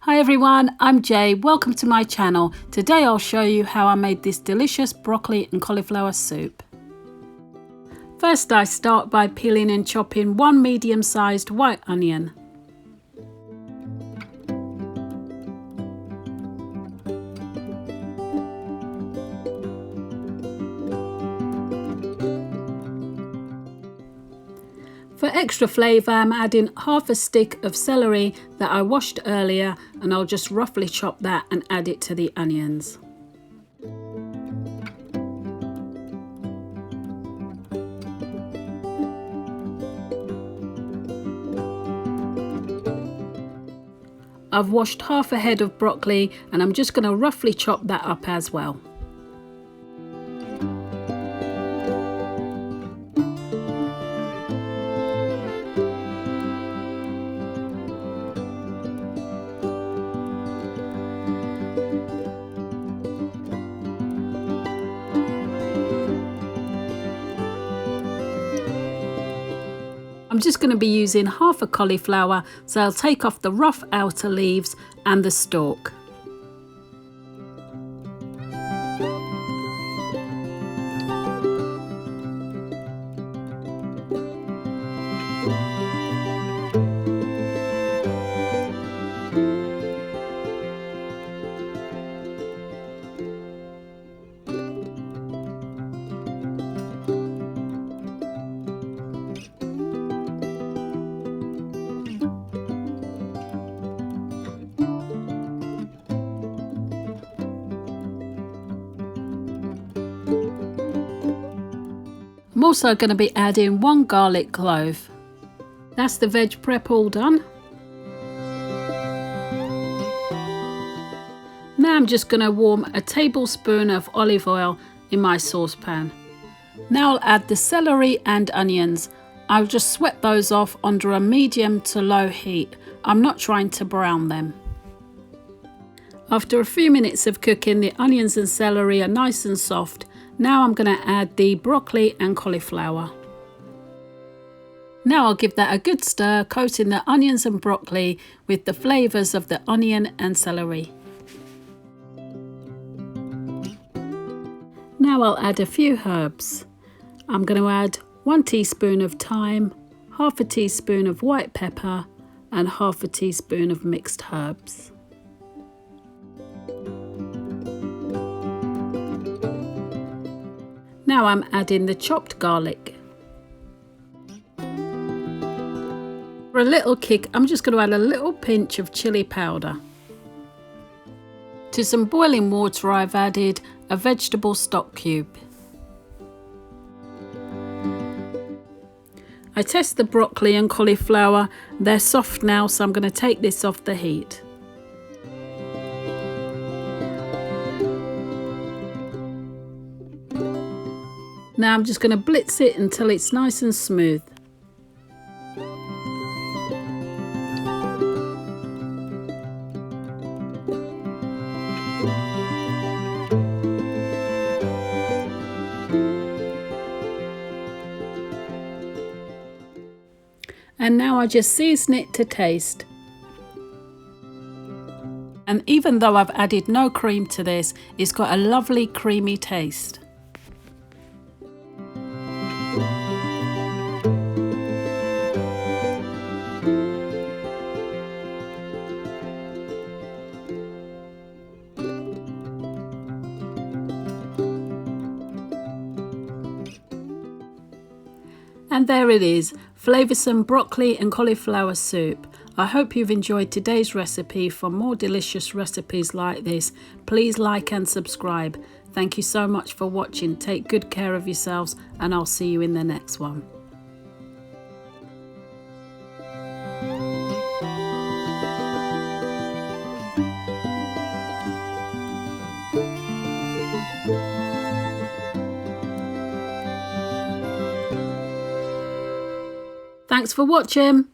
Hi everyone, I'm Jay. Welcome to my channel. Today I'll show you how I made this delicious broccoli and cauliflower soup. First I start by peeling and chopping one medium-sized white onion. For extra flavour, I'm adding half a stick of celery that I washed earlier, and I'll just roughly chop that and add it to the onions. I've washed half a head of broccoli and I'm just going to roughly chop that up as well. I'm just going to be using half a cauliflower, so I'll take off the rough outer leaves and the stalk. I'm also going to be adding one garlic clove. That's the veg prep all done. Now I'm just going to warm a tablespoon of olive oil in my saucepan. Now I'll add the celery and onions. I'll just sweat those off under a medium to low heat. I'm not trying to brown them. After a few minutes of cooking, the onions and celery are nice and soft. Now I'm going to add the broccoli and cauliflower. Now I'll give that a good stir, coating the onions and broccoli with the flavours of the onion and celery. Now I'll add a few herbs. I'm going to add 1 teaspoon of thyme, half a teaspoon of white pepper and half a teaspoon of mixed herbs. Now I'm adding the chopped garlic. For a little kick, I'm just going to add a little pinch of chilli powder. To some boiling water, I've added a vegetable stock cube. I test the broccoli and cauliflower. They're soft now, so I'm going to take this off the heat. Now I'm just going to blitz it until it's nice and smooth. And now I just season it to taste. And even though I've added no cream to this, it's got a lovely creamy taste. And there it is, flavoursome broccoli and cauliflower soup. I hope you've enjoyed today's recipe. For more delicious recipes like this, please like and subscribe. Thank you so much for watching. Take good care of yourselves, and I'll see you in the next one. Thanks for watching.